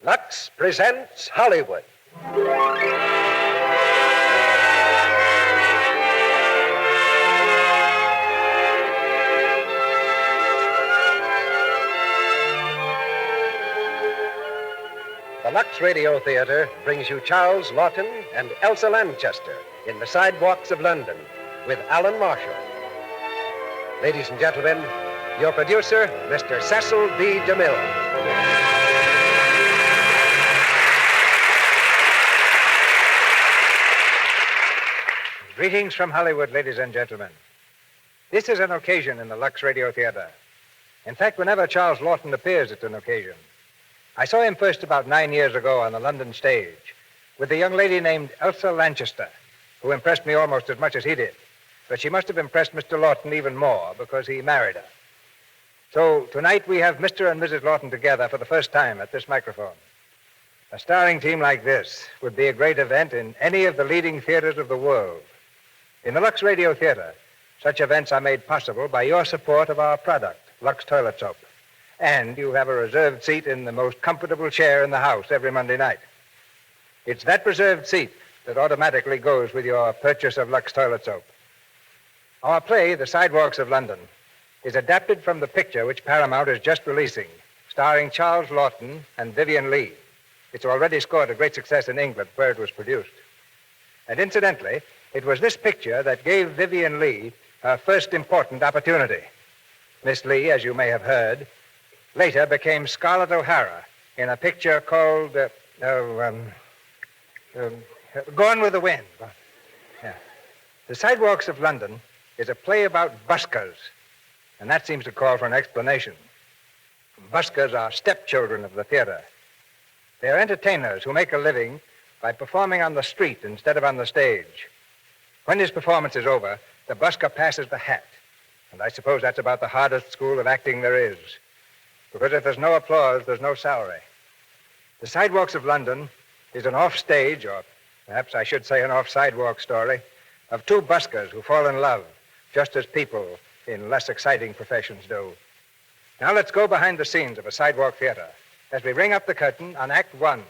Lux presents Hollywood. The Lux Radio Theater brings you Charles Lawton and Elsa Lanchester in the Sidewalks of London with Alan Marshall. Ladies and gentlemen, your producer, Mr. Cecil B. DeMille. Greetings from Hollywood, ladies and gentlemen. This is an occasion in the Lux Radio Theater. In fact, whenever Charles Lawton appears, it's an occasion. I saw him first about 9 years ago on the London stage with a young lady named ELSA Lanchester, who impressed me almost as much as he did. But she must have impressed Mr. Lawton even more because he married her. So tonight we have Mr. and Mrs. Lawton together for the first time at this microphone. A starring team like this would be a great event in any of the leading theaters of the world. In the Lux Radio Theater, such events are made possible by your support of our product, Lux Toilet Soap. And you have a reserved seat in the most comfortable chair in the house every Monday night. It's that reserved seat that automatically goes with your purchase of Lux Toilet Soap. Our play, The Sidewalks of London, is adapted from the picture which Paramount is just releasing, starring Charles Lawton and Vivien Leigh. It's already scored a great success in England, where it was produced. And incidentally, it was this picture that gave Vivien Leigh her first important opportunity. Miss Leigh, as you may have heard, later became Scarlett O'Hara in a picture called Gone with the Wind. Yeah. The Sidewalks of London is a play about buskers, and that seems to call for an explanation. Buskers are stepchildren of the theater. They're entertainers who make a living by performing on the street instead of on the stage. When his performance is over, the busker passes the hat, and I suppose that's about the hardest school of acting there is, because if there's no applause, there's no salary. The Sidewalks of London is an off-stage, or perhaps I should say an off-sidewalk story, of two buskers who fall in love, just as people in less exciting professions do. Now let's go behind the scenes of a sidewalk theater as we ring up the curtain on Act One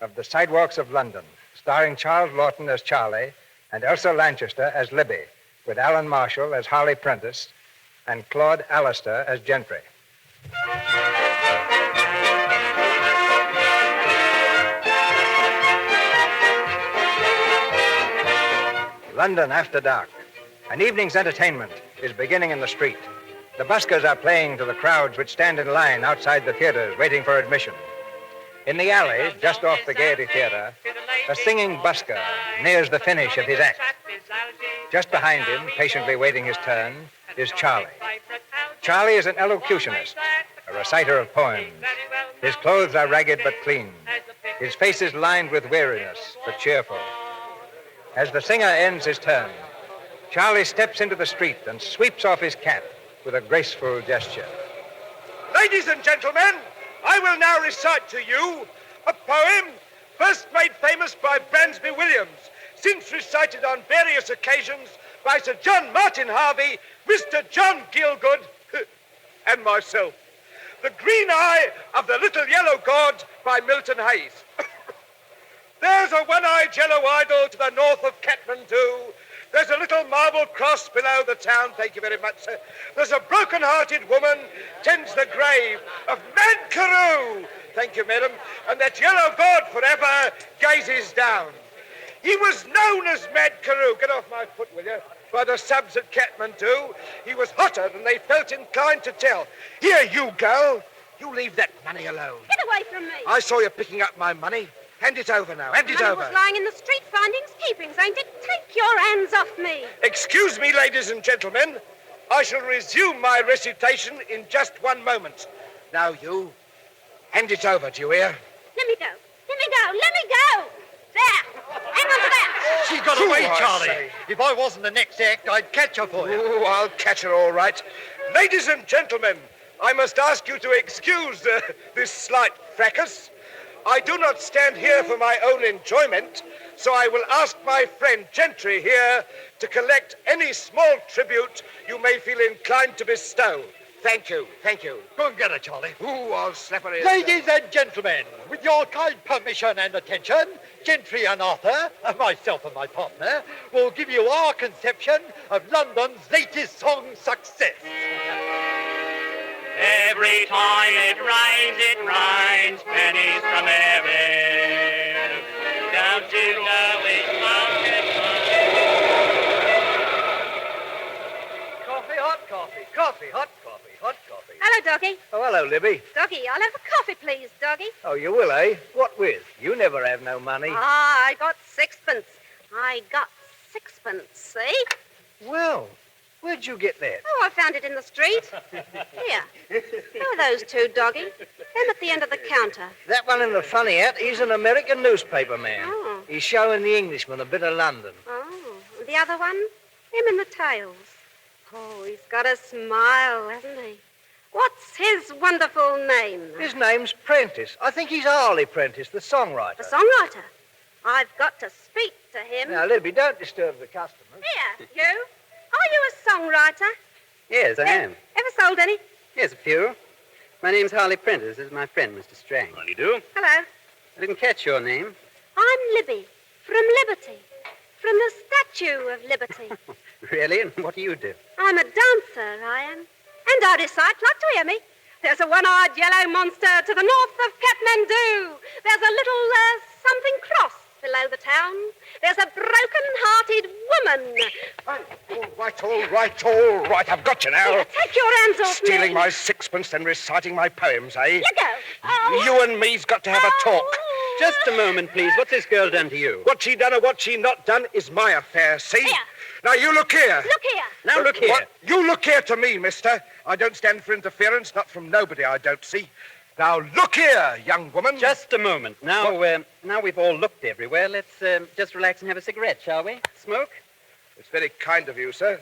of The Sidewalks of London, starring Charles Lawton as Charlie and Elsa Lanchester as Libby, with Alan Marshall as Harley Prentice and Claude Allister as Gentry. London after dark. An evening's entertainment is beginning in the street. The buskers are playing to the crowds which stand in line outside the theaters waiting for admission. In the alley, just off the Gaiety Theater, a singing busker nears the finish of his act. Just behind him, patiently waiting his turn, is Charlie. Charlie is an elocutionist, a reciter of poems. His clothes are ragged but clean. His face is lined with weariness but cheerful. As the singer ends his turn, Charlie steps into the street and sweeps off his cap with a graceful gesture. Ladies and gentlemen, I will now recite to you a poem first made famous by Bransby Williams, since recited on various occasions by Sir John Martin Harvey, Mr. John Gielgud, and myself. The Green Eye of the Little Yellow God by Milton Hayes. There's a one-eyed yellow idol to the north of Kathmandu. There's a little marble cross below the town, thank you very much, sir. There's a broken-hearted woman tends the grave of Mad Carew, thank you, madam, and that yellow god forever gazes down. He was known as Mad Carew, get off my foot, will you, by the subs at Kathmandu. He was hotter than they felt inclined to tell. Here, you girl, you leave that money alone. Get away from me. I saw you picking up my money. Hand it over now, hand it over. Money was lying in the street, findings, keepings, ain't it? Take your hands off me. Excuse me, ladies and gentlemen. I shall resume my recitation in just one moment. Now, you, hand it over, do you hear? Let me go. Let me go. Let me go. There. Hang on to that. She got away, Charlie. If I wasn't the next act, I'd catch her for you. Oh, I'll catch her all right. Ladies and gentlemen, I must ask you to excuse this slight fracas. I do not stand here for my own enjoyment, so I will ask my friend Gentry here to collect any small tribute you may feel inclined to bestow. Thank you, thank you. Go and get her, Charlie. Ooh, I'll slap her in. Ladies and gentlemen, with your kind permission and attention, Gentry and Arthur, myself and my partner, will give you our conception of London's latest song success. Every time it rains pennies from heaven. Don't you know it's mountain Coffee, hot coffee, coffee, hot coffee, hot coffee. Hello, Doggy. Oh, hello, Libby. Doggy, I'll have a coffee, please, Doggy. Oh, you will, eh? What with? You never have no money. Ah, I got sixpence. I got sixpence, see? Well, where'd you get that? Oh, I found it in the street. Here. Who are those two, Doggy? Them at the end of the counter. That one in the funny hat, he's an American newspaper man. Oh. He's showing the Englishman a bit of London. Oh, and the other one? Him in the tails. Oh, he's got a smile, hasn't he? What's his wonderful name? His name's Prentice. I think he's Harley Prentice, the songwriter. The songwriter. I've got to speak to him. Now, Libby, don't disturb the customers. Here, you. Are you a songwriter? Yes, I am. Ever sold any? Yes, a few. My name's Harley Prentice. This is my friend, Mr. Strang. How do you do? Hello. I didn't catch your name. I'm Libby, from Liberty. From the Statue of Liberty. Really? And what do you do? I'm a dancer, I am. And I recite, like to hear me. There's a one-eyed yellow monster to the north of Kathmandu. There's a little something cross below the town. There's a broken-hearted woman. All right. I've got you now. Here, take your hands off me. Stealing my sixpence and reciting my poems, eh? Let go. Oh. You and me's got to have a talk. Just a moment, please. What's this girl done to you? What she done or what she not done is my affair, see? Here. Now, you look here. Look here. Now, look here. What? You look here to me, mister. I don't stand for interference, not from nobody I don't see. Now, look here, young woman. Just a moment. Now we've all looked everywhere. Let's just relax and have a cigarette, shall we? Smoke? It's very kind of you, sir.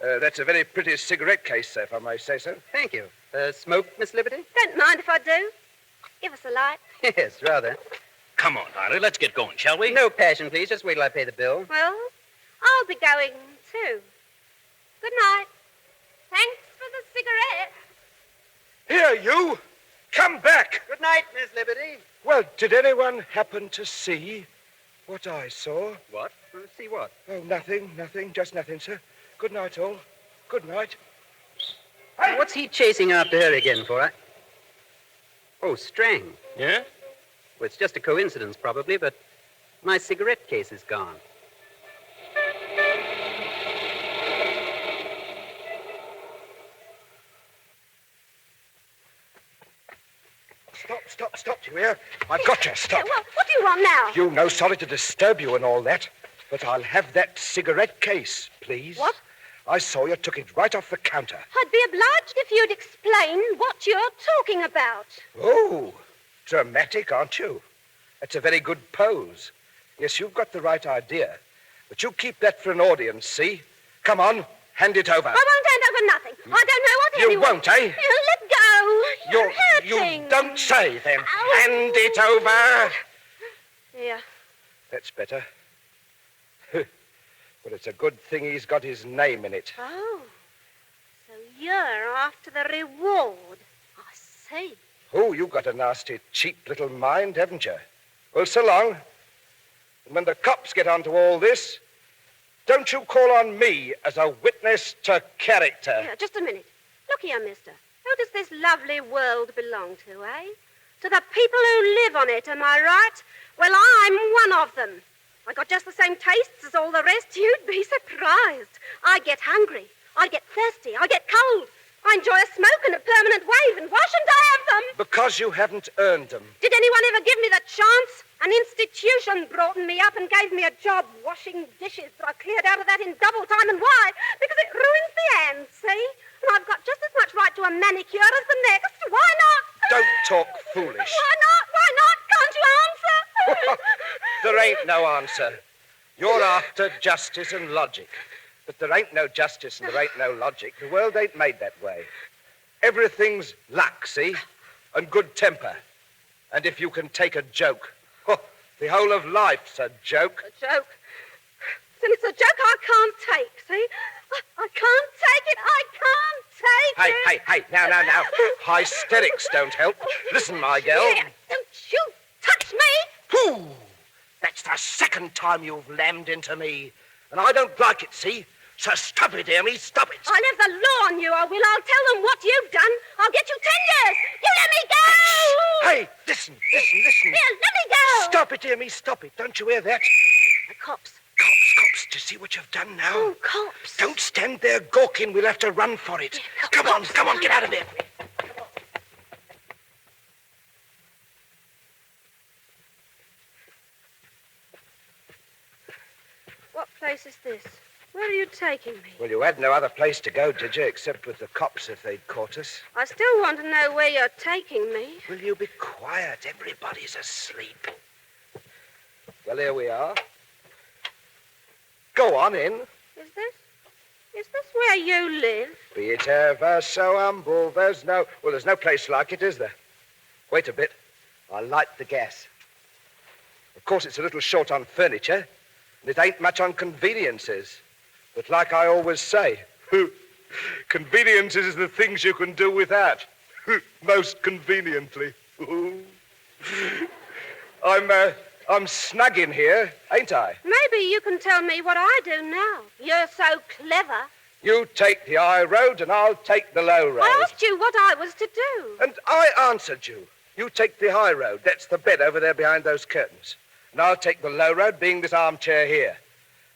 That's a very pretty cigarette case, sir, if I may say so. Thank you. Smoke, Miss Liberty? Don't mind if I do. Give us a light. Yes, rather. Come on, Harley, let's get going, shall we? No passion, please. Just wait till I pay the bill. Well, I'll be going, too. Good night. Thanks for the cigarette. Here, you. Come back. Good night, Miss Liberty. Well, did anyone happen to see what I saw? What? See what? Oh, nothing, just nothing, sir. Good night, all. Good night. What's he chasing after her again for? Oh, Strang. Yeah? Well, it's just a coincidence, probably, but my cigarette case is gone. Stop, you hear? I've got you, stop. Well, what do you want now? You know, sorry to disturb you and all that, but I'll have that cigarette case, please. What? I saw you took it right off the counter. I'd be obliged if you'd explain what you're talking about. Oh, dramatic, aren't you? That's a very good pose. Yes, you've got the right idea, but you keep that for an audience, see? Come on, hand it over. I won't hand over nothing. I don't know what You anyone... won't, eh? Let go. You're hurting. You don't say, then. Ow. Hand it over. Here. That's better. But it's a good thing he's got his name in it. Oh, so you're after the reward. I see. Oh, you've got a nasty, cheap little mind, haven't you? Well, so long. And when the cops get onto all this, don't you call on me as a witness to character. Here, just a minute. Look here, mister. Who does this lovely world belong to, eh? To the people who live on it, am I right? Well, I'm one of them. I got just the same tastes as all the rest. You'd be surprised. I get hungry. I get thirsty. I get cold. I enjoy a smoke and a permanent wave, and why shouldn't I have them? Because you haven't earned them. Did anyone ever give me the chance? An institution brought me up and gave me a job washing dishes, but I cleared out of that in double time. And why? Because it ruins the ends, see? And I've got just as much right to a manicure as the next. Why not? Don't talk foolish. Why not? Why not? Can't you answer? There ain't no answer. You're after justice and logic. But there ain't no justice and there ain't no logic. The world ain't made that way. Everything's luck, see? And good temper. And if you can take a joke, the whole of life's a joke. A joke? Then it's a joke I can't take, see? I can't take it. I can't take it. Hey, now. Hysterics don't help. Listen, my girl. Here, don't you touch me. Whew! That's the second time you've lammed into me. And I don't like it, see? So stop it, hear me? Stop it. I'll have the law on you, I will. I'll tell them what you've done. I'll get you 10 years. You let me go! Hey, listen. Here, let me go! Stop it, hear me? Stop it. Don't you hear that? The cops. Cops. Do you see what you've done now? Oh, cops. Don't stand there gawking. We'll have to run for it. Yeah, Come on, get out of there. What place is this? Where are you taking me? Well, you had no other place to go, did you, except with the cops if they'd caught us? I still want to know where you're taking me. Will you be quiet? Everybody's asleep. Well, here we are. Go on in. Is this where you live? Be it ever so humble, there's no place like it, is there? Wait a bit. I'll light the gas. Of course, it's a little short on furniture, and it ain't much on conveniences. But like I always say, conveniences is the things you can do without. Most conveniently. I'm snug in here, ain't I? Maybe you can tell me what I do now. You're so clever. You take the high road and I'll take the low road. I asked you what I was to do. And I answered you. You take the high road. That's the bed over there behind those curtains. And I'll take the low road, being this armchair here.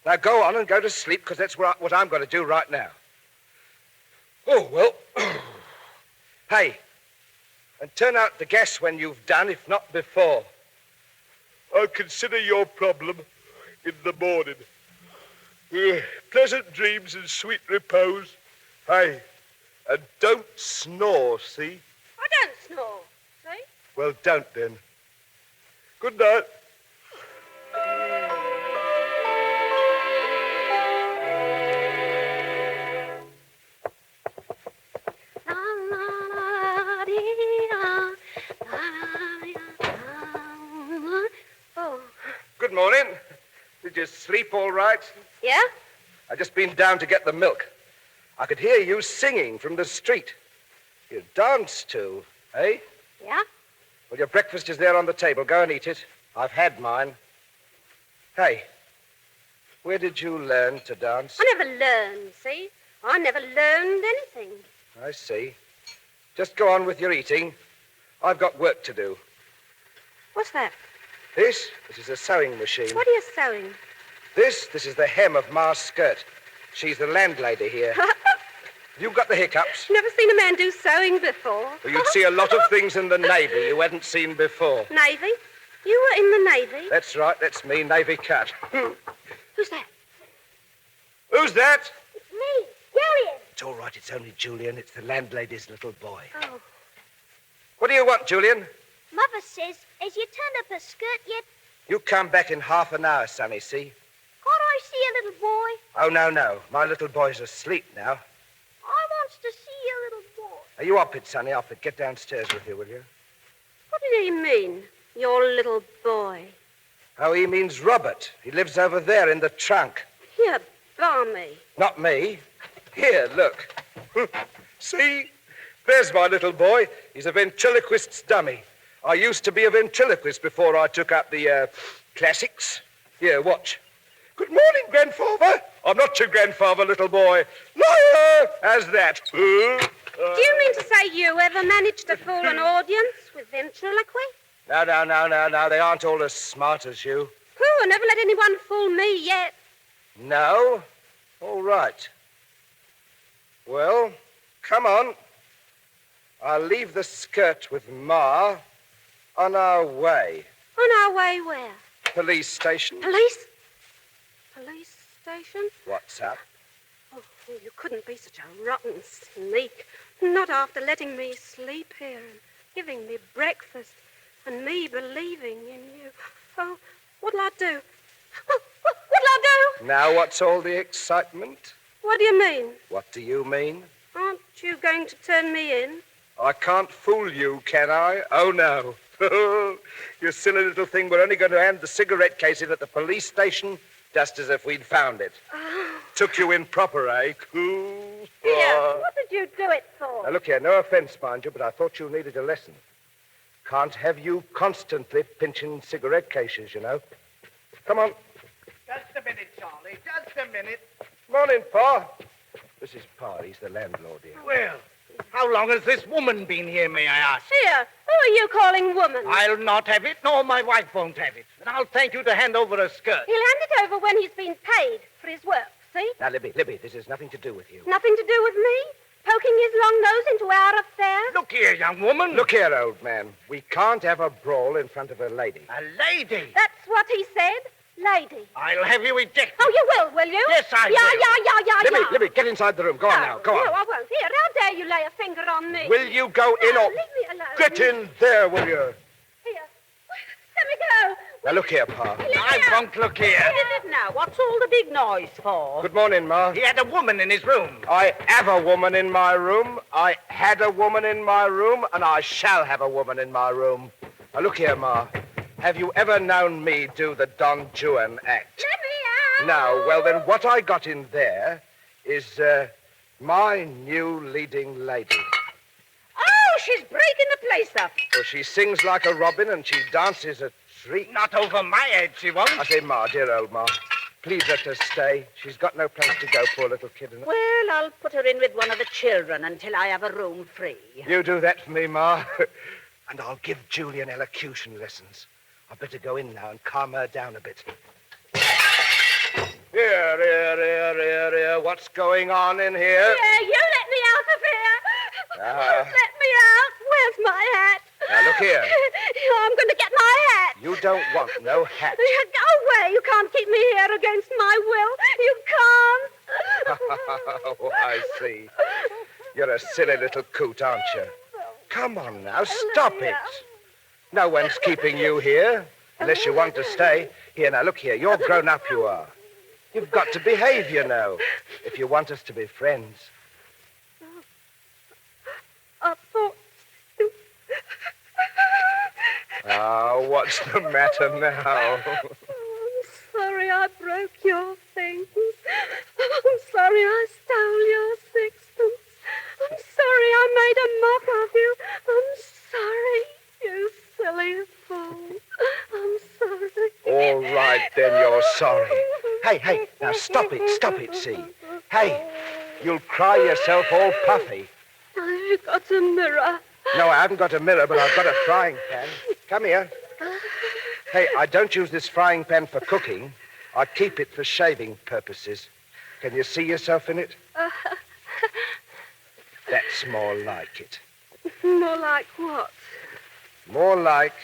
Now go on and go to sleep, because that's what I'm going to do right now. Oh, well. Hey, and turn out the gas when you've done, if not before. I'll consider your problem in the morning. Pleasant dreams and sweet repose. Hey, and don't snore, see? I don't snore, see? Well, don't then. Good night. Oh. Good morning. Did you sleep all right? Yeah? I just been down to get the milk. I could hear you singing from the street. You danced too, eh? Yeah? Well, your breakfast is there on the table. Go and eat it. I've had mine. Hey, where did you learn to dance? I never learned, see? I never learned anything. I see. Just go on with your eating. I've got work to do. What's that? This is a sewing machine. What are you sewing? This is the hem of Ma's skirt. She's the landlady here. You've got the hiccups. Never seen a man do sewing before. Well, you'd see a lot of things in the Navy you hadn't seen before. Navy? You were in the Navy? That's right, that's me, Navy cut. Who's that? Who's that? It's me, Julian. It's all right, it's only Julian. It's the landlady's little boy. Oh. What do you want, Julian? Mother says, has you turned up a skirt yet? You come back in half an hour, sonny, see? Can't I see a little boy? Oh, no. My little boy's asleep now. I wants to see a little boy. Are you up it, sonny? Up it. Get downstairs with you, will you? What did he mean, your little boy? Oh, he means Robert. He lives over there in the trunk. Here, balmy. Not me. Here, look. See? There's my little boy. He's a ventriloquist's dummy. I used to be a ventriloquist before I took up the, classics. Here, watch. Good morning, grandfather. I'm not your grandfather, little boy. Liar! How's that? Do you mean to say you ever managed to fool an audience with ventriloquy? No. They aren't all as smart as you. Pooh, I never let anyone fool me yet. No? All right. Well, come on. I'll leave the skirt with Ma on our way. On our way where? Police station. Police? Police station? What's up? Oh, you couldn't be such a rotten sneak. Not after letting me sleep here and giving me breakfast and me believing in you. Oh, what'll I do? What'll I do? Now what's all the excitement? What do you mean? What do you mean? Aren't you going to turn me in? I can't fool you, can I? Oh, no. You silly little thing. We're only going to hand the cigarette case in at the police station, just as if we'd found it. Oh. Took you in proper, eh? Cool. Here, what did you do it for? Now, look here, no offense, mind you, but I thought you needed a lesson. Can't have you constantly pinching cigarette cases, you know. Come on. Just a minute, Charlie. Just a minute. Morning, Pa. This is Pa. He's the landlord here. Well, how long has this woman been here, may I ask? Here, who are you calling woman? I'll not have it, nor my wife won't have it. And I'll thank you to hand over a skirt. He'll hand it over when he's been paid for his work, see? Now, Libby, this has nothing to do with you. Nothing to do with me? Poking his long nose into our affairs? Look here, young woman. Look here, old man. We can't have a brawl in front of a lady. A lady. That's what he said. Lady. I'll have you ejected. Oh, you will you? Yes, I will. Yeah. Libby, get inside the room. Go on now. Go on. No, I won't. Here, how dare you lay a finger on me? Will you go in or... Leave me alone. Get in there, will you? Here. Let me go. Now, look here, Pa. I won't look here. What is it now? What's all the big noise for? Good morning, Ma. He had a woman in his room. I have a woman in my room. I had a woman in my room, and I shall have a woman in my room. Now, look here, Ma. Have you ever known me do the Don Juan act? Let me out. No. Well, then what I got in there is my new leading lady. Oh, she's breaking the place up. Well, she sings like a robin, and she dances a treat. Not over my head, she won't. I say, Ma, dear old Ma, please let her stay. She's got no place to go, poor little kid. Well, I'll put her in with one of the children until I have a room free. You do that for me, Ma. And I'll give Julian elocution lessons. I'd better go in now and calm her down a bit. Here. What's going on in here? Yeah, you let me out of here. Let me out. Where's my hat? Now, look here. I'm going to get my hat. You don't want no hat. Go away. You can't keep me here against my will. You can't. Oh, I see. You're a silly little coot, aren't you? Come on now, stop it. No one's keeping you here, unless you want to stay. Here, now, look here. You're grown up, you are. You've got to behave, you know, if you want us to be friends. I thought... Oh, what's the matter now? I'm sorry I broke your things. I'm sorry I stole your sixpence. I'm sorry I made a mock of you. I'm sorry, you silly fool. I'm sorry. All right, then you're sorry. Hey, now stop it, see. Hey, you'll cry yourself all puffy. I've got a mirror. No, I haven't got a mirror, but I've got a frying pan. Come here. Hey, I don't use this frying pan for cooking. I keep it for shaving purposes. Can you see yourself in it? That's more like it. More like what? More like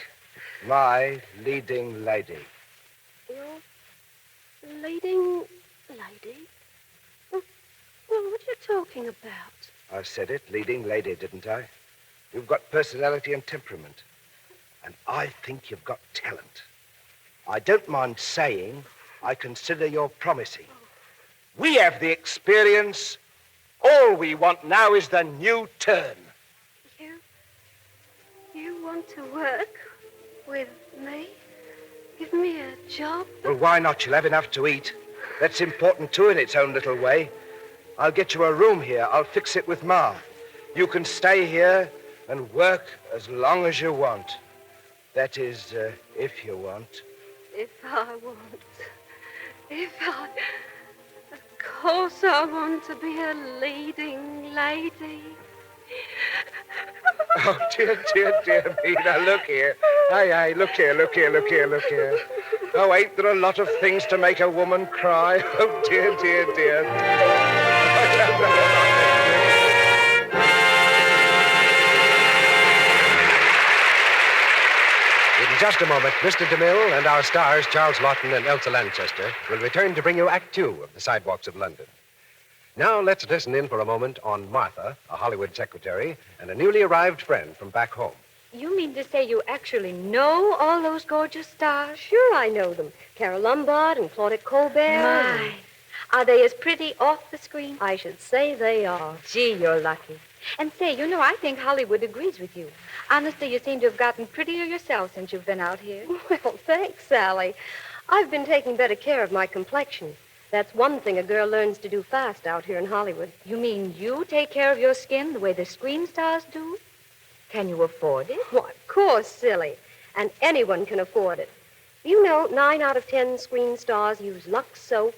my leading lady. Your leading lady? Well, what are you talking about? I said it, leading lady, didn't I? You've got personality and temperament. And I think you've got talent. I don't mind saying I consider you're promising. We have the experience. All we want now is the new turn. You want to work with me? Give me a job? Well, why not? You'll have enough to eat. That's important, too, in its own little way. I'll get you a room here. I'll fix it with Ma. You can stay here and work as long as you want. That is, if you want. If I want. Of course I want to be a leading lady. Oh, dear me. Now, look here. Hey, look here. Oh, ain't there a lot of things to make a woman cry? Oh, dear. In just a moment, Mr. DeMille and our stars, Charles Laughton and Elsa Lanchester, will return to bring you Act Two of The Sidewalks of London. Now, let's listen in for a moment on Martha, a Hollywood secretary, and a newly arrived friend from back home. You mean to say you actually know all those gorgeous stars? Sure, I know them. Carol Lombard and Claudette Colbert. My. Are they as pretty off the screen? I should say they are. Gee, you're lucky. And say, you know, I think Hollywood agrees with you. Honestly, you seem to have gotten prettier yourself since you've been out here. Well, thanks, Sally. I've been taking better care of my complexion. That's one thing a girl learns to do fast out here in Hollywood. You mean you take care of your skin the way the screen stars do? Can you afford it? Why, of course, silly. And anyone can afford it. You know, 9 out of 10 screen stars use Lux soap.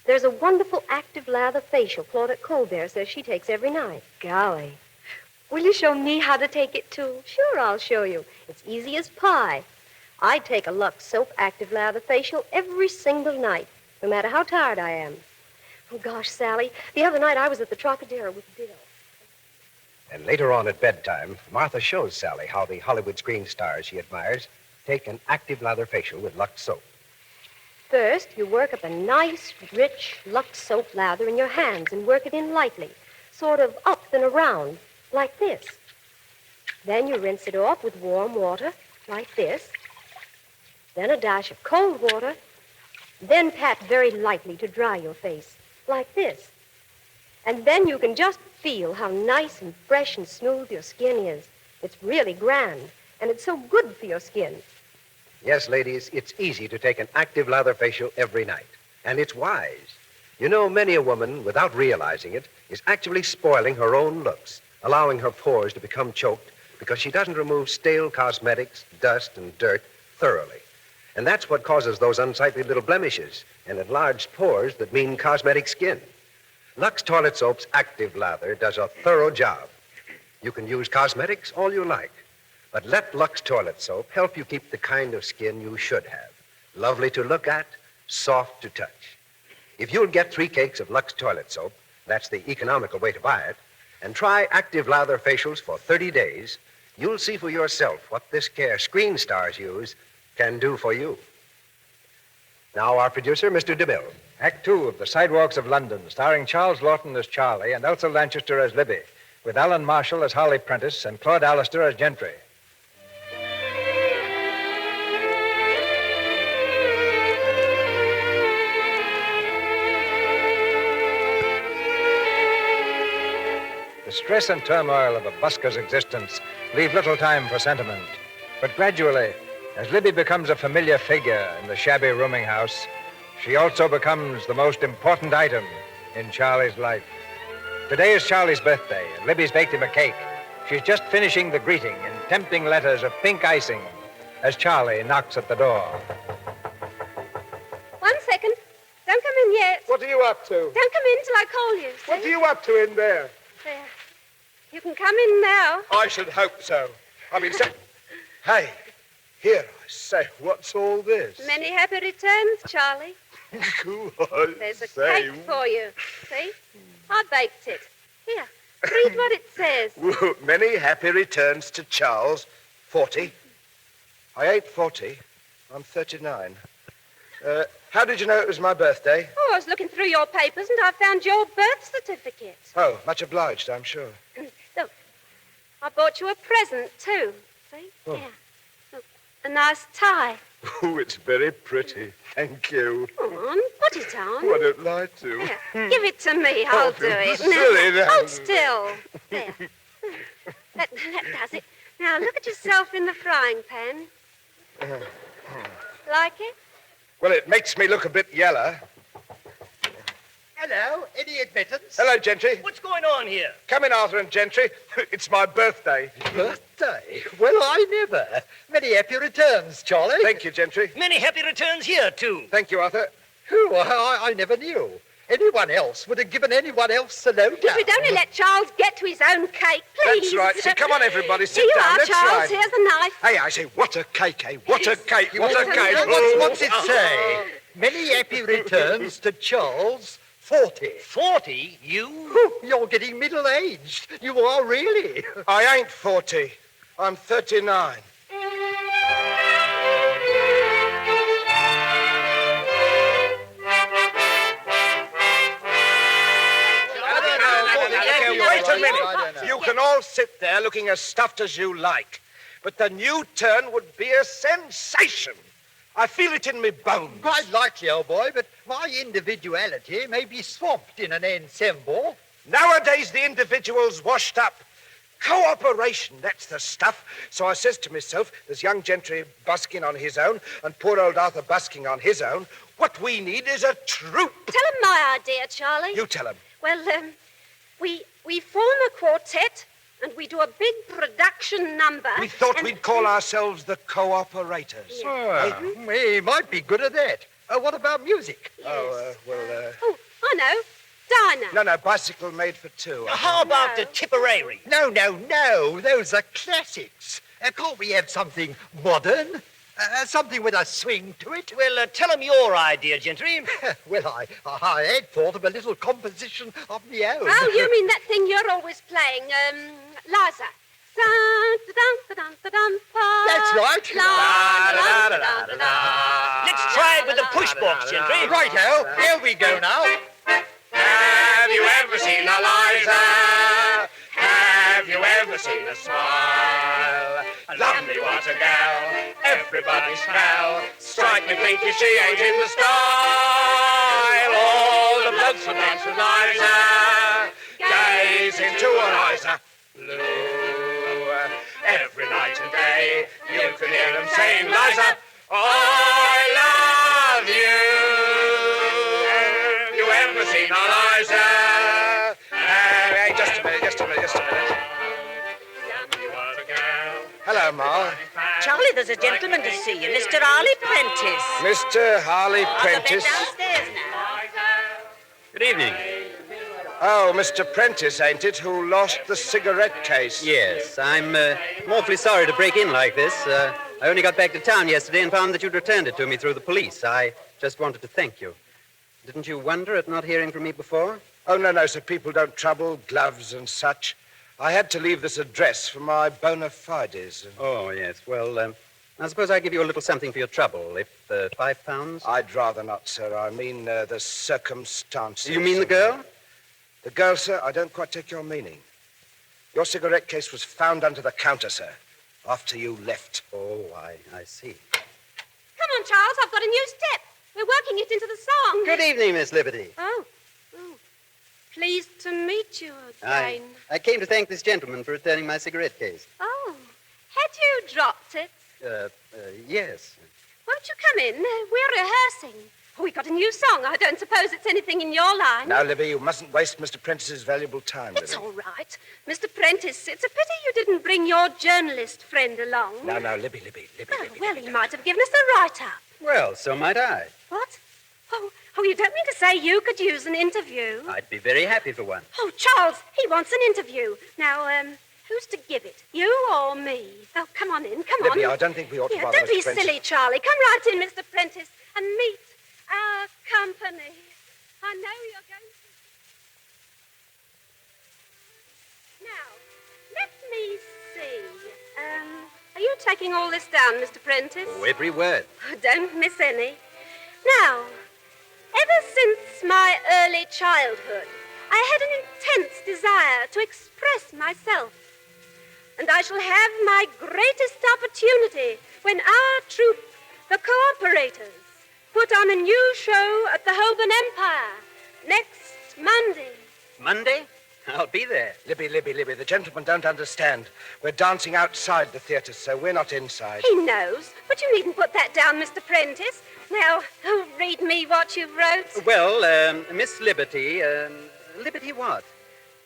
There's a wonderful active lather facial Claudette Colbert says she takes every night. Golly. Will you show me how to take it, too? Sure, I'll show you. It's easy as pie. I take a Lux soap active lather facial every single night, no matter how tired I am. Oh, gosh, Sally, the other night I was at the Trocadero with Bill. And later on at bedtime, Martha shows Sally how the Hollywood screen stars she admires take an active lather facial with Lux soap. First, you work up a nice, rich Lux soap lather in your hands and work it in lightly, sort of up and around, like this. Then you rinse it off with warm water, like this. Then a dash of cold water. Then pat very lightly to dry your face, like this. And then you can just feel how nice and fresh and smooth your skin is. It's really grand, and it's so good for your skin. Yes, ladies, it's easy to take an active lather facial every night. And it's wise. You know, many a woman, without realizing it, is actually spoiling her own looks, allowing her pores to become choked because she doesn't remove stale cosmetics, dust, and dirt thoroughly. And that's what causes those unsightly little blemishes and enlarged pores that mean cosmetic skin. Lux Toilet Soap's active lather does a thorough job. You can use cosmetics all you like, but let Lux Toilet Soap help you keep the kind of skin you should have. Lovely to look at, soft to touch. If you'll get 3 cakes of Lux Toilet Soap, that's the economical way to buy it, and try active lather facials for 30 days, you'll see for yourself what this care screen stars use can do for you. Now, our producer, Mr. DeMille. Act 2 of The Sidewalks of London, starring Charles Lawton as Charlie and Elsa Lanchester as Libby, with Alan Marshall as Harley Prentice and Claude Allister as Gentry. The stress and turmoil of a busker's existence leave little time for sentiment. But gradually, as Libby becomes a familiar figure in the shabby rooming house, she also becomes the most important item in Charlie's life. Today is Charlie's birthday, and Libby's baked him a cake. She's just finishing the greeting in tempting letters of pink icing as Charlie knocks at the door. 1 second. Don't come in yet. What are you up to? Don't come in till I call you. See? What are you up to in there? There. You can come in now. I should hope so. I've been saying... Hey, here, I say, what's all this? Many happy returns, Charlie. Go on, There's a say. cake for you. See? I baked it. Here, read what it says. Woo, many happy returns to Charles, 40. I ain't 40. I'm 39. How did you know it was my birthday? Oh, I was looking through your papers and I found your birth certificate. Oh, much obliged, I'm sure. Look, I bought you a present, too. See? Oh. Yeah. Look, a nice tie. Oh, it's very pretty. Thank you. Come on, put it on. Oh, I don't like to. Here, give it to me. I'll do it. silly, Now, now. hold still. There. That does it. Now, look at yourself in the frying pan. Like it? Well, it makes me look a bit yellow. Hello, any admittance? Hello, Gentry. What's going on here? Come in, Arthur and Gentry. It's my birthday. Birthday? Well, I never. Many happy returns, Charlie. Thank you, Gentry. Many happy returns here, too. Thank you, Arthur. Who? I never knew. Anyone else would have given anyone else a lowdown. If we'd only let Charles get to his own cake, please. That's right. See, come on, everybody, sit Here you down. are, That's Charles. right. Here's the knife. Hey, I say, what a cake, eh? What a cake, what a Yes, cake. yes. What's it say? Many happy returns to Charles, 40. 40? You? Oh, you're getting middle-aged. You are really. I ain't 40. I'm 39. Wait a minute. You can all sit there looking as stuffed as you like. But the new turn would be a sensation. I feel it in me bones. Quite likely, old boy, but my individuality may be swamped in an ensemble. Nowadays, the individual's washed up. Cooperation, that's the stuff. So I says to myself, there's young Gentry busking on his own and poor old Arthur busking on his own. What we need is a troupe. Tell him my idea, Charlie. You tell him. Well, we form a quartet and we do a big production number. We thought we'd call ourselves the Cooperators. Oh, we might be good at that. What about music? Yes. Oh, I know. Dinah. No, bicycle made for two. How about the Tipperary? No. Those are classics. Can't we have something modern? Something with a swing to it? Well, tell him your idea, Gentry. Well, I had thought of a little composition of my own. Oh, you mean that thing you're always playing, Liza? That's right. Let's try it with the push box, Gentry. Righto, here we go now. Have you ever seen a Liza? Have you ever seen a smile? A lovely water gal, everybody's pal. Strike me blinky, she ain't in the style. All the blokes will dance with Liza, gaze into her eyes are blue. Every night and day, you can hear them saying, Liza, I love you. Have you ever seen a Liza? Hey, just a minute. Hello, Ma. Charlie, there's a gentleman to see you, Mr. Harley Prentice. Mr. Harley Prentice. Downstairs now. Good evening. Oh, Mr. Prentice, ain't it, who lost the cigarette case? Yes, I'm awfully sorry to break in like this. I only got back to town yesterday and found that you'd returned it to me through the police. I just wanted to thank you. Didn't you wonder at not hearing from me before? Oh, no, so people don't trouble, gloves and such. I had to leave this address for my bona fides. Oh, yes. Well, I suppose I give you a little something for your trouble. If £5? I'd rather not, sir. I mean the circumstances. You mean the girl? The girl, sir, I don't quite take your meaning. Your cigarette case was found under the counter, sir, after you left. Oh, I see. Come on, Charles, I've got a new step. We're working it into the song. Good evening, Miss Liberty. Oh. Pleased to meet you again. I came to thank this gentleman for returning my cigarette case. Oh, had you dropped it? Yes. Won't you come in? We're rehearsing. We got a new song. I don't suppose it's anything in your line. Now, Libby, you mustn't waste Mr. Prentice's valuable time. It's all right. Mr. Prentice, it's a pity you didn't bring your journalist friend along. No, Libby. Well, he might have given us a write-up. Well, so might I. What? Oh, you don't mean to say you could use an interview? I'd be very happy for one. Oh, Charles, he wants an interview. Now, who's to give it? You or me? Oh, come on in, come Libby, on. I don't think we ought to bother Don't be Mr. Prentice. silly, Charlie. Come right in, Mr. Prentice, and meet our company. I know you're going to. Now, let me see. Are you taking all this down, Mr. Prentice? Oh, every word. Don't miss any. Now, ever since my early childhood, I had an intense desire to express myself. And I shall have my greatest opportunity when our troupe, the Cooperators, put on a new show at the Holborn Empire next Monday. Monday? I'll be there. Libby, the gentlemen don't understand. We're dancing outside the theatre, so we're not inside. He knows, but you needn't put that down, Mr. Prentice. Now, read me what you've wrote. Well, Miss Liberty, Liberty what?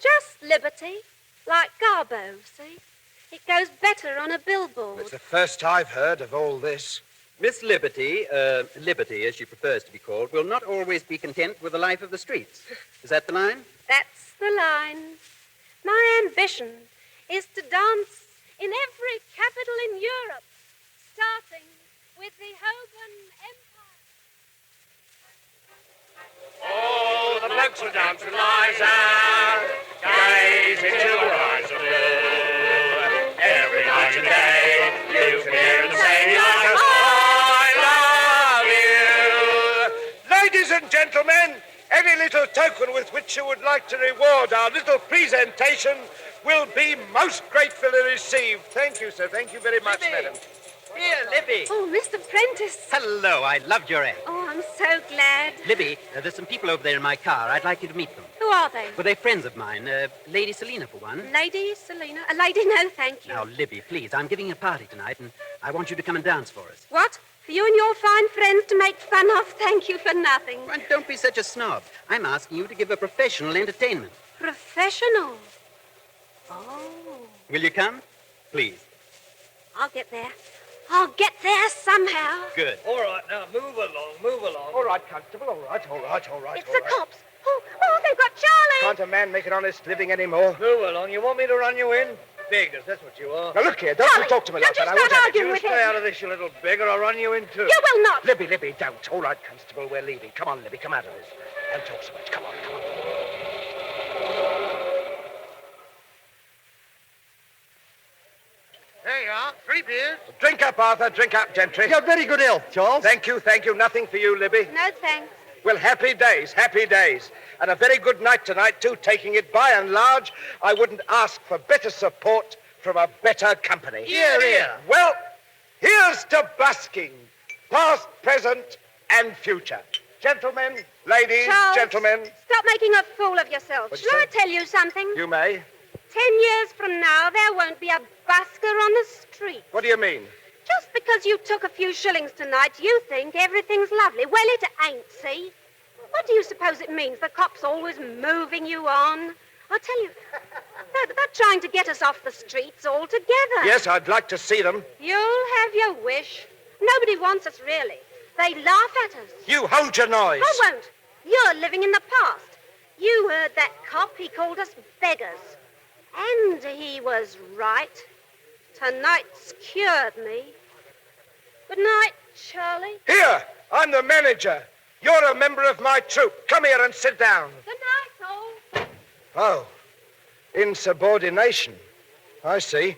Just Liberty, like Garbo, see? It goes better on a billboard. It's the first I've heard of all this. Miss Liberty, Liberty as she prefers to be called, will not always be content with the life of the streets. Is that the line? That's the line. My ambition is to dance in every capital in Europe, starting with the Holborn Empire. All the blokes will dance with Liza, gaze into her eyes of blue. Every night and day, you can hear them saying, Liza, I love you. Ladies and gentlemen, any little token with which you would like to reward our little presentation will be most gratefully received. Thank you, sir. Thank you very much, madam. Here, Libby. Oh, Mr. Prentice. Hello, I loved your act. Oh, I'm so glad. Libby, there's some people over there in my car. I'd like you to meet them. Who are they? Well, they're friends of mine. Lady Selina, for one. Lady Selina? A lady? No, thank you. Now, Libby, please, I'm giving a party tonight, and I want you to come and dance for us. What? For you and your fine friends to make fun of? Thank you for nothing. Well, don't be such a snob. I'm asking you to give a professional entertainment. Professional? Oh. Will you come? Please. I'll get there. I'll get there somehow. Good. All right, now, move along. All right, Constable, all right. It's the cops. Oh, they've got Charlie. Can't a man make an honest living anymore? Move along. You want me to run you in? Beggars, that's what you are. Now, look here, don't you talk to me like that. I won't have it. You Stay out of this, you little beggar. I'll run you in, too. You will not. Libby, don't. All right, Constable, we're leaving. Come on, Libby, come out of this. Don't talk so much. Come on. There you are. 3 beers. Drink up, Arthur. Drink up, gentry. You're very good health, Charles. Thank you. Nothing for you, Libby. No, thanks. Well, happy days. And a very good night tonight, too, taking it by and large. I wouldn't ask for better support from a better company. Here. Well, here's to busking, past, present, and future. Gentlemen, ladies, Charles, gentlemen. Stop making a fool of yourself. What'd you Shall I say? tell you something? You may. 10 years from now, there won't be a busker on the street. What do you mean? Just because you took a few shillings tonight, you think everything's lovely. Well, it ain't, see? What do you suppose it means? The cops always moving you on? I'll tell you, they're trying to get us off the streets altogether. Yes, I'd like to see them. You'll have your wish. Nobody wants us, really. They laugh at us. You hold your noise. I won't. You're living in the past. You heard that cop. He called us beggars. And he was right. Tonight's cured me. Good night, Charlie. Here, I'm the manager. You're a member of my troop. Come here and sit down. Good night, all. Oh, insubordination. I see.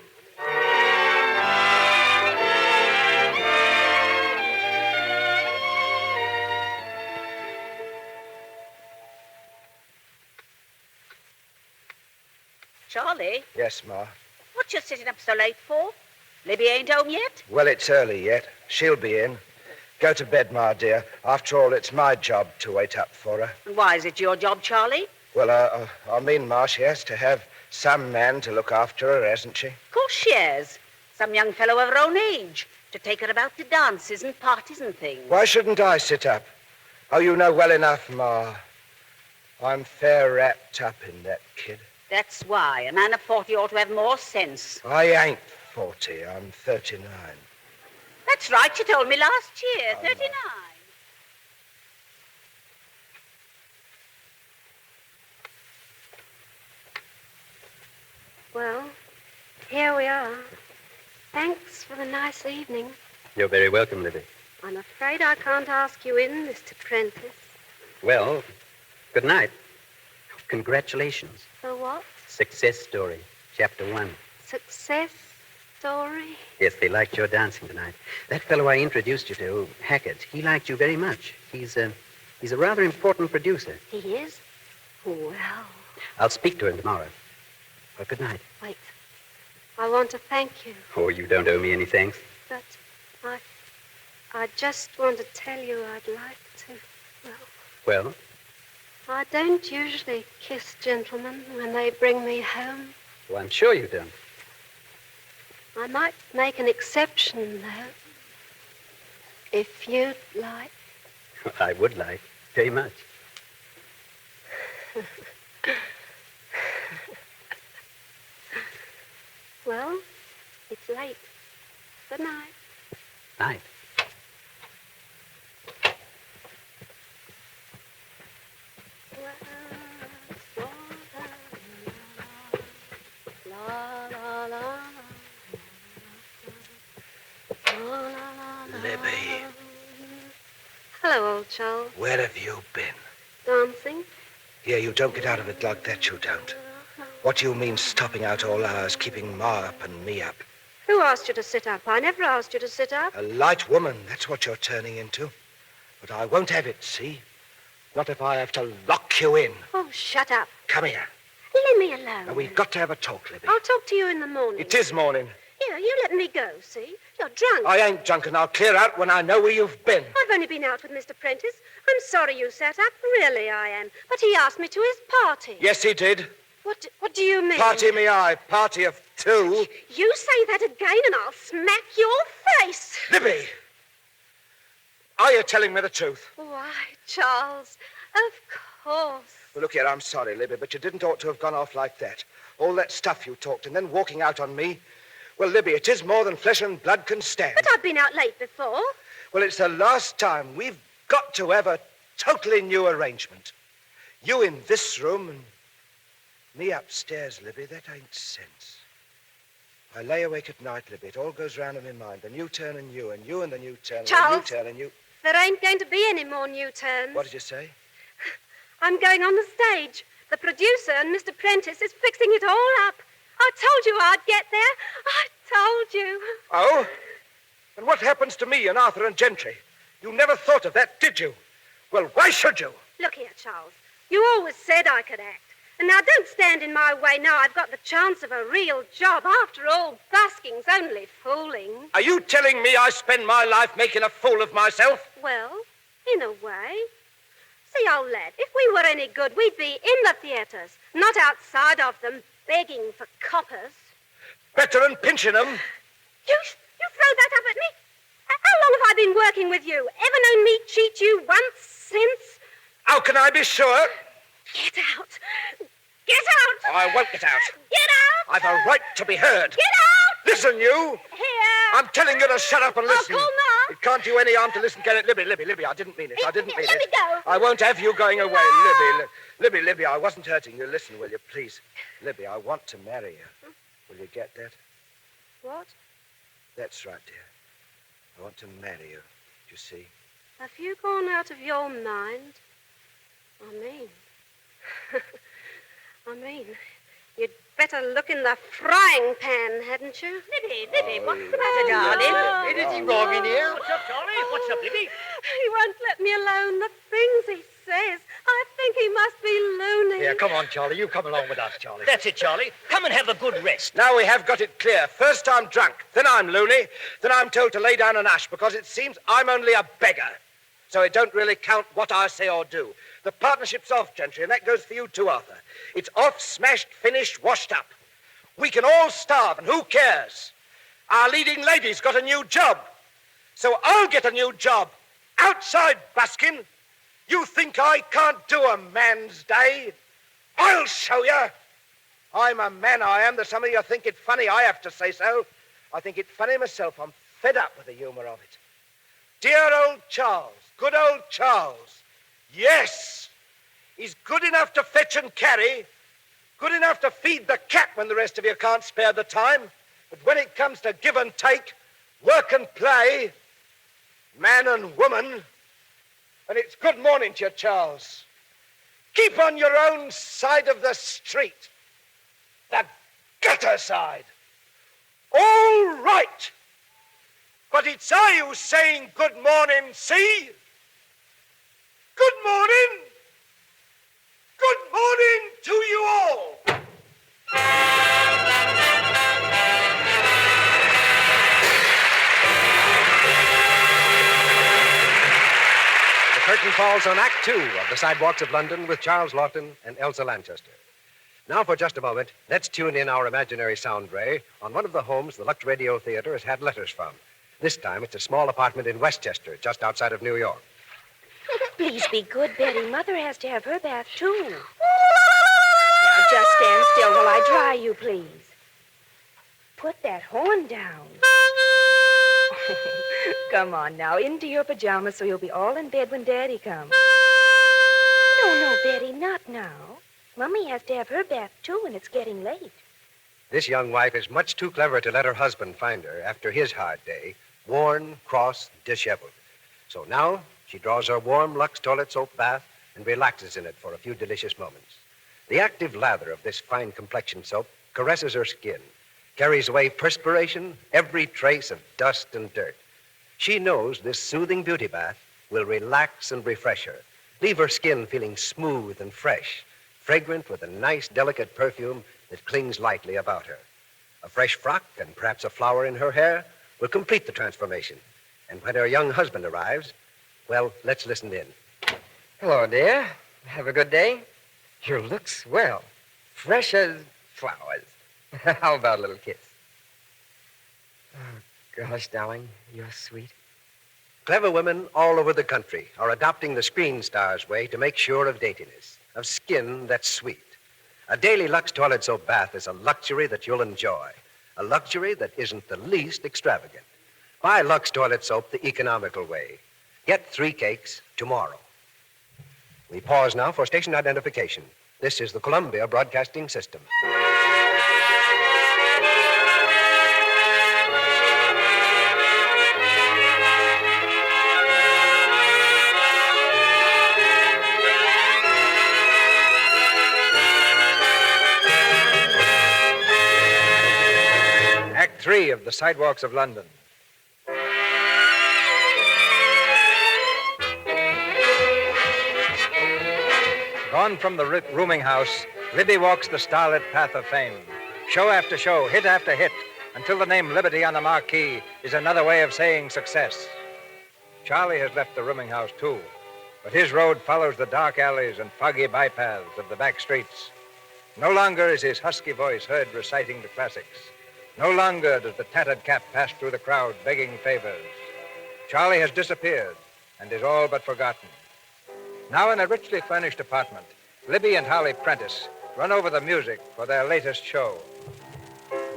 Charlie, Yes, Ma. what you sitting up so late for? Libby ain't home yet? Well, it's early yet. She'll be in. Go to bed, Ma, dear. After all, it's my job to wait up for her. And why is it your job, Charlie? Well, I mean, Ma, she has to have some man to look after her, hasn't she? Of course she has. Some young fellow of her own age to take her about to dances and parties and things. Why shouldn't I sit up? Oh, you know well enough, Ma. I'm fair wrapped up in that kid. That's why. A man of 40 ought to have more sense. I ain't 40. I'm 39. That's right. You told me last year. 39. Well, here we are. Thanks for the nice evening. You're very welcome, Libby. I'm afraid I can't ask you in, Mr. Prentice. Well, good night. Congratulations. For what? Success story, chapter 1. Success story? Yes, they liked your dancing tonight. That fellow I introduced you to, Hackett, he liked you very much. He's a rather important producer. He is? Well, I'll speak to him tomorrow. Well, good night. wait. I want to thank you, Oh, you don't owe me any thanks. but I just want to tell you I'd like to. Well, I don't usually kiss gentlemen when they bring me home. well, I'm sure you don't. I might make an exception, though, if you'd like. I would like, very much. Well, it's late. Good night. Night. Libby, Hello, old Charles. where have you been? Dancing? Yeah, you don't get out of it like that, you don't. What do you mean stopping out all hours, keeping Ma up and me up? Who asked you to sit up? I never asked you to sit up. A light woman, that's what you're turning into. But I won't have it, see? Not if I have to lock you in. Oh, shut up. Come here. Leave me alone. Now, we've got to have a talk, Libby. I'll talk to you in the morning. It is morning. Yeah, Now, you let me go, see? You're drunk. I ain't drunk, and I'll clear out when I know where you've been. I've only been out with Mr. Prentice. I'm sorry you sat up. Really, I am. But he asked me to his party. Yes, he did. What do you mean? Party me eye. Party of two. You say that again and I'll smack your face. Libby! Are you telling me the truth? Why, Charles, of course. Well, look here, I'm sorry, Libby, but you didn't ought to have gone off like that. All that stuff you talked and then walking out on me. Well, Libby, it is more than flesh and blood can stand. But I've been out late before. Well, it's the last time. We've got to have a totally new arrangement. You in this room and me upstairs, Libby. That ain't sense. I lay awake at night, Libby. It all goes round in my mind. The new turn and you and the new turn and Charles, the new turn and you. There ain't going to be any more new turns. What did you say? I'm going on the stage. The producer and Mr. Prentice is fixing it all up. I told you I'd get there. I told you. Oh? And what happens to me and Arthur and Gentry? You never thought of that, did you? Well, why should you? Look here, Charles. You always said I could act. And now don't stand in my way now. I've got the chance of a real job. After all, busking's only fooling. Are you telling me I spend my life making a fool of myself? Well, in a way. See, old lad, if we were any good, we'd be in the theatres, not outside of them, begging for coppers. Better than pinching them. You throw that up at me? How long have I been working with you? Ever known me cheat you once since? How can I be sure? Get out. Get out. I won't get out. Get out. I've a right to be heard. Get out. Listen, you. Here. I'm telling you to shut up and listen. Oh, cool now. It can't do any harm to listen, can it? Libby, I didn't mean it. I didn't mean it. Let me go. I won't have you going away, No. Libby, I wasn't hurting you. Listen, will you, please? Libby, I want to marry you. Will you get that? What? That's right, dear. I want to marry you, you see. Have you gone out of your mind? I mean, you'd better look in the frying pan, hadn't you? Libby, what's the matter, darling? Anything wrong in here? What's up, Charlie? What's up, Libby? He won't let me alone. The things he says. I think he must be loony. Yeah, come on, Charlie. You come along with us, Charlie. That's it, Charlie. Come and have a good rest. Now we have got it clear. First I'm drunk, then I'm loony, then I'm told to lay down an ash because it seems I'm only a beggar. So it don't really count what I say or do. The partnership's off, Gentry, and that goes for you too, Arthur. It's off, smashed, finished, washed up. We can all starve, and who cares? Our leading lady's got a new job. So I'll get a new job. Outside busking. You think I can't do a man's day? I'll show you. I'm a man, I am. There's some of you think it funny I have to say so. I think it funny myself. I'm fed up with the humor of it. Dear old Charles, good old Charles. Yes, he's good enough to fetch and carry, good enough to feed the cat when the rest of you can't spare the time. But when it comes to give and take, work and play, man and woman, and it's good morning to you, Charles. Keep on your own side of the street, the gutter side. All right. But it's I who's saying good morning, see? Good morning. Good morning to you all. The curtain falls on Act Two of The Sidewalks of London with Charles Lawton and Elsa Lanchester. Now, for just a moment, let's tune in our imaginary sound ray on one of the homes the Lux Radio Theater has had letters from. This time, it's a small apartment in Westchester, just outside of New York. Please be good, Betty. Mother has to have her bath, too. Now, just stand still while I dry you, please. Put that horn down. Come on now, into your pajamas so you'll be all in bed when Daddy comes. No, Betty, not now. Mummy has to have her bath, too, and it's getting late. This young wife is much too clever to let her husband find her after his hard day, worn, cross, disheveled. So now she draws her warm Lux toilet soap bath and relaxes in it for a few delicious moments. The active lather of this fine complexion soap caresses her skin, carries away perspiration, every trace of dust and dirt. She knows this soothing beauty bath will relax and refresh her, leave her skin feeling smooth and fresh, fragrant with a nice, delicate perfume that clings lightly about her. A fresh frock and perhaps a flower in her hair will complete the transformation. And when her young husband arrives, well, let's listen in. Hello, dear. Have a good day? You look swell. Fresh as flowers. How about a little kiss? Oh, gosh, darling, you're sweet. Clever women all over the country are adopting the screen star's way to make sure of daintiness, of skin that's sweet. A daily Lux toilet soap bath is a luxury that you'll enjoy, a luxury that isn't the least extravagant. Buy Lux toilet soap the economical way. Get 3 cakes tomorrow. We pause now for station identification. This is the Columbia Broadcasting System. Act 3 of the Sidewalks of London. Gone from the rooming house, Libby walks the starlit path of fame. Show after show, hit after hit, until the name Liberty on the marquee is another way of saying success. Charlie has left the rooming house, too, but his road follows the dark alleys and foggy bypaths of the back streets. No longer is his husky voice heard reciting the classics. No longer does the tattered cap pass through the crowd begging favors. Charlie has disappeared and is all but forgotten. Now in a richly furnished apartment, Libby and Holly Prentice run over the music for their latest show.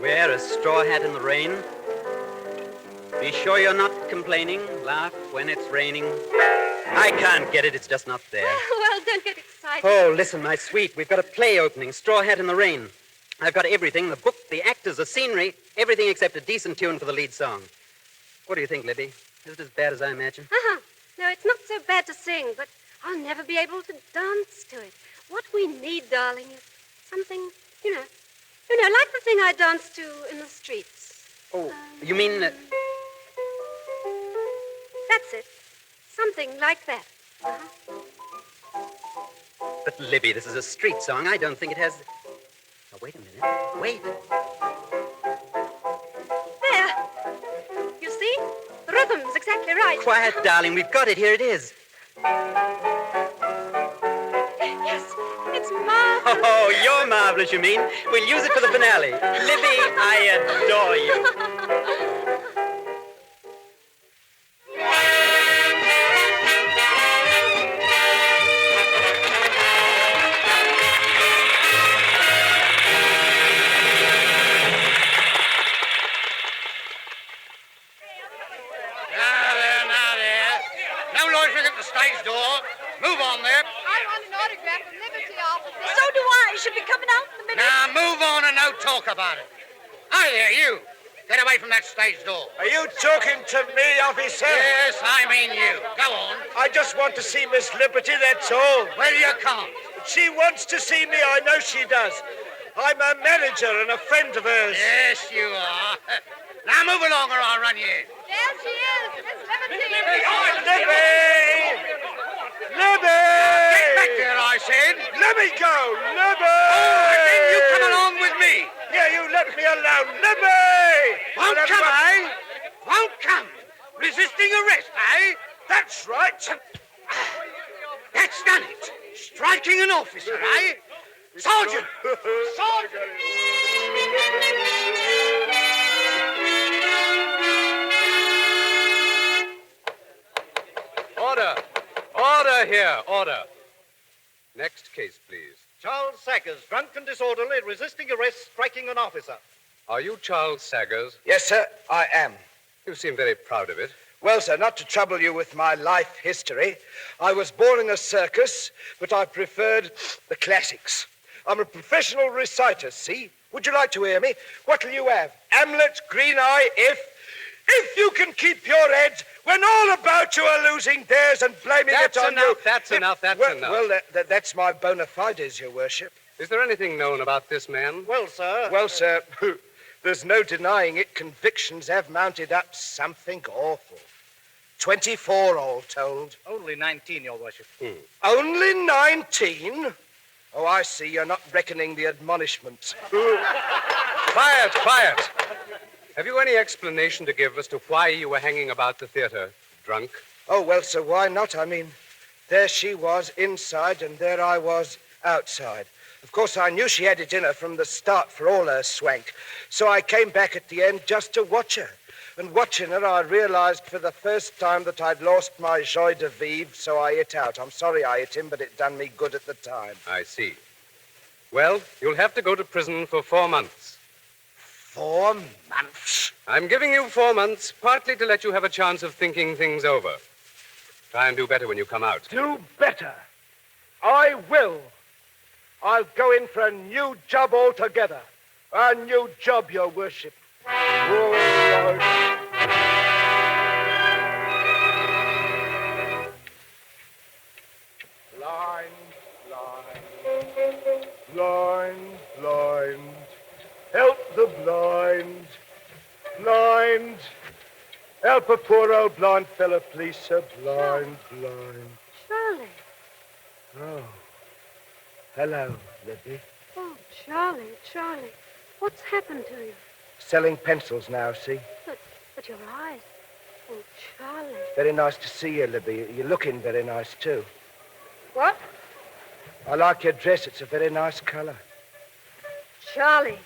Wear a straw hat in the rain. Be sure you're not complaining. Laugh when it's raining. I can't get it. It's just not there. Well, don't get excited. Oh, listen, my sweet. We've got a play opening. Straw Hat in the Rain. I've got everything. The book, the actors, the scenery. Everything except a decent tune for the lead song. What do you think, Libby? Is it as bad as I imagine? Uh-huh. No, it's not so bad to sing, but I'll never be able to dance to it. What we need, darling, is something, you know, like the thing I danced to in the streets. Oh, you mean... That's it. Something like that. Uh-huh. But, Libby, this is a street song. I don't think it has... Oh, wait a minute. Wait. There. You see? The rhythm's exactly right. Quiet, darling. We've got it. Here it is. Yes, it's marvelous. Oh, you're marvelous, you mean? We'll use it for the finale. Libby, I adore you. Stage door. Move on there. I want an autograph from Liberty officer. So do I. Should be coming out in a minute. Now, move on and no talk about it. Hi there, you. Get away from that stage door. Are you talking to me, officer? Yes, I mean you. Go on. I just want to see Miss Liberty, that's all. Well, you can't. She wants to see me, I know she does. I'm a manager and a friend of hers. Yes, you are. Now, move along or I'll run you in. There she is, Miss Liberty. Libby! Libby! Get back there, I said. Let me go, Libby! Oh, and then you come along with me. Yeah, you let me alone, Libby! Won't come, eh? Won't come. Resisting arrest, eh? That's right. That's done it. Striking an officer, eh? Sergeant! Sergeant! Order! Order here, order. Next case, please. Charles Saggers, drunk and disorderly, resisting arrest, striking an officer. Are you Charles Saggers? Yes, sir, I am. You seem very proud of it. Well, sir, not to trouble you with my life history, I was born in a circus, but I preferred the classics. I'm a professional reciter, see? Would you like to hear me? What'll you have? Hamlet, Green Eye, If you can keep your head when all about you are losing theirs and blaming it on you... That's enough. Well, that's my bona fides, your worship. Is there anything known about this man? Well, sir, there's no denying it. Convictions have mounted up something awful. 24, all told. Only 19, your worship. Only 19? Oh, I see. You're not reckoning the admonishments. Quiet, quiet. Have you any explanation to give as to why you were hanging about the theater drunk? Oh, well, sir, why not? I mean, there she was inside and there I was outside. Of course, I knew she had it in her from the start for all her swank. So I came back at the end just to watch her. And watching her, I realized for the first time that I'd lost my joie de vivre, so I hit out. I'm sorry I hit him, but it done me good at the time. I see. Well, you'll have to go to prison for 4 months. 4 months? I'm giving you 4 months, partly to let you have a chance of thinking things over. Try and do better when you come out. Do better? I will. I'll go in for a new job altogether. A new job, your worship. Oh, Lord. Blind. Help the blind. Blind. Help a poor old blind fella, please, sir. Blind. Charlie. Oh. Hello, Libby. Oh, Charlie. What's happened to you? Selling pencils now, see? But your eyes. Oh, Charlie. Very nice to see you, Libby. You're looking very nice, too. What? I like your dress. It's a very nice color. Charlie,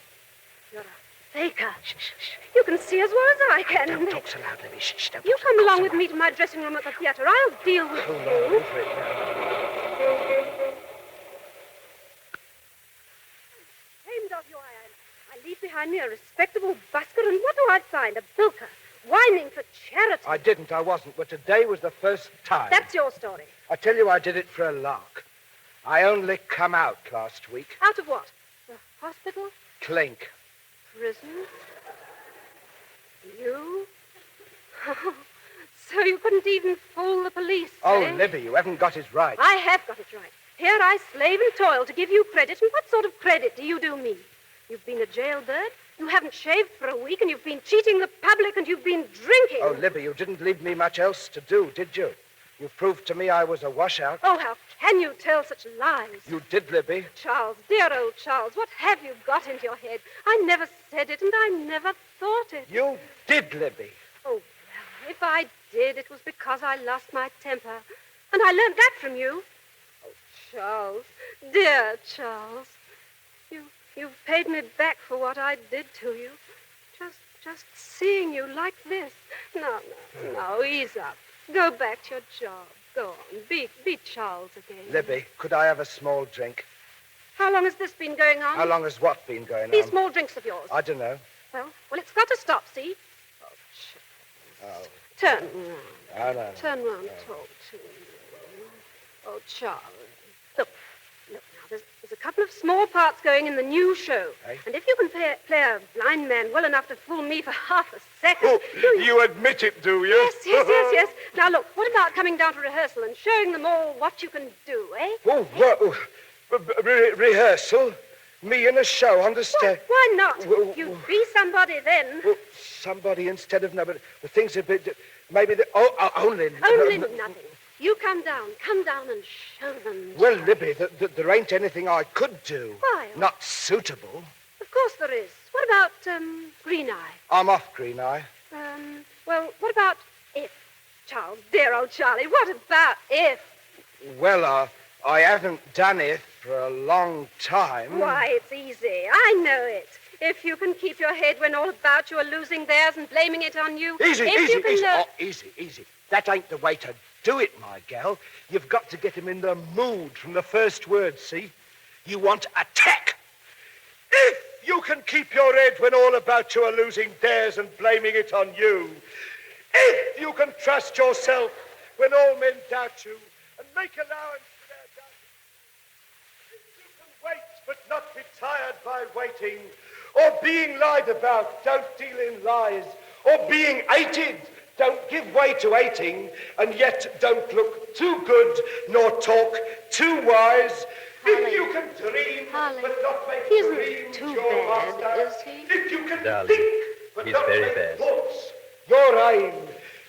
you're a faker. Shh. You can see as well as I can. Don't talk so loud, Libby. Shh. You come along with me to my dressing room at the theater. I'll deal with Hold you. on, over it now. Ashamed of you, I leave behind me a respectable busker, and what do I find? A bilker, whining for charity. I wasn't, but today was the first time. That's your story. I tell you, I did it for a lark. I only come out last week. Out of what? The hospital? Clink. Prison? You? So you couldn't even fool the police, Oh, eh? Libby, you haven't got it right. I have got it right. Here I slave and toil to give you credit, and what sort of credit do you do me? You've been a jailbird, you haven't shaved for a week, and you've been cheating the public, and you've been drinking. Oh, Libby, you didn't leave me much else to do, did you? You proved to me I was a washout. Oh, how can you tell such lies? You did, Libby. Charles, dear old Charles, what have you got into your head? I never said it, and I never thought it. You did, Libby. Oh, well, if I did, it was because I lost my temper. And I learned that from you. Oh, Charles, dear Charles, you've paid me back for what I did to you. Just seeing you like this. No, ease up. Go back to your job. Go on. Be Charles again. Libby, could I have a small drink? How long has this been going on? How long has what been going These on? small drinks of yours. I don't know. Well, it's got to stop, see? Oh. Turn round. Oh, no. Turn round and talk to me. Oh, Charlie. Look now, there's a couple of small parts going in the new show. Eh? And if you can play a blind man well enough to fool me for half a second... Oh, you admit it, do you? Yes. Now, look, what about coming down to rehearsal and showing them all what you can do, eh? Oh, rehearsal? Me in a show, understand? Why not? You'd be somebody then. Well, somebody instead of nobody. The thing's a bit... Maybe only... Only nothing. You come down and show them. Well, Libby, there ain't anything I could do. Why? Not suitable. Of course there is. What about, Green Eye? I'm off, Green Eye. Well, what about If? Charles, dear old Charlie, what about If? Well, I haven't done it for a long time. Why, it's easy. I know it. If you can keep your head when all about you are losing theirs and blaming it on you. Easy. Oh, easy. That ain't the way to do it, my gal. You've got to get him in the mood from the first word, see? You want attack. If you can keep your head when all about you are losing theirs and blaming it on you. If you can trust yourself when all men doubt you and make allowance for their doubting. If you can wait but not be tired by waiting, or being lied about, don't deal in lies, or being hated, don't give way to hating, and yet don't look too good nor talk too wise. If you can dream but not make dreams your master. If you can think but not make thoughts your aim.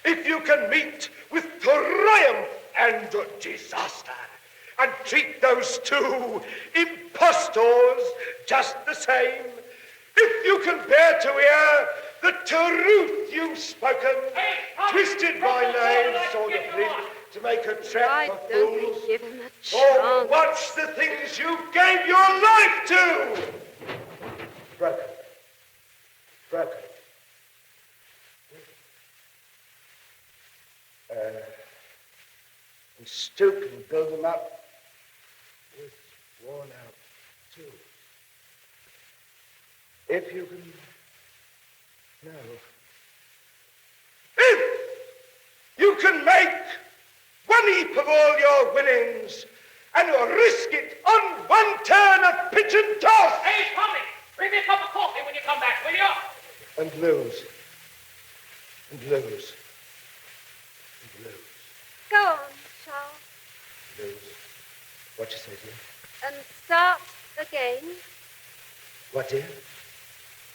If you can meet with triumph and disaster and treat those two impostors just the same. if you can bear to hear the truth you've spoken, twisted my name sort of thing to make a trap Why for don't we fools, give him a or chance? watch the things you gave your life to. Broken. Broken. And stoop and build them up with worn out tools. If you can... No. If you can make one heap of all your winnings and risk it on one turn of pitch and toss. Hey, Tommy, bring me a cup of coffee when you come back, will you? And lose. And lose. And lose. Go on, Charles. Lose. What you say, dear? And start again. What, dear?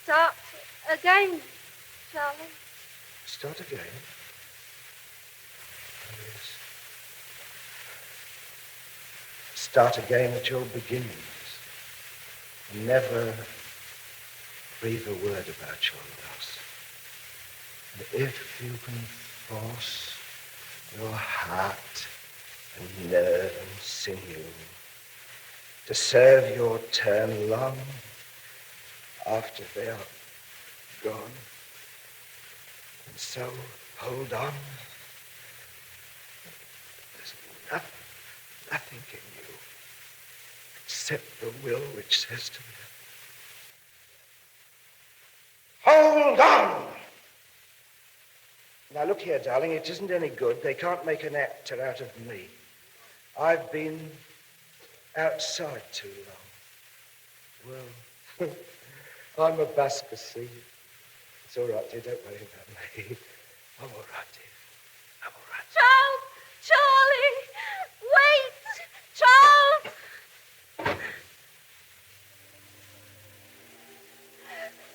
Start again, Charlie. Start again? Oh, yes. Start again at your beginnings. Never breathe a word about your loss. And if you can force your heart and nerve and sinew to serve your turn long after they are gone, and so hold on. There's nothing in you except the will which says to me, hold on! Now look here, darling, it isn't any good. They can't make an actor out of me. I've been outside too long. Well, I'm a busker, see. It's all right, dear, don't worry about me. I'm all right, dear. I'm all right. Charlie! Wait! Charles!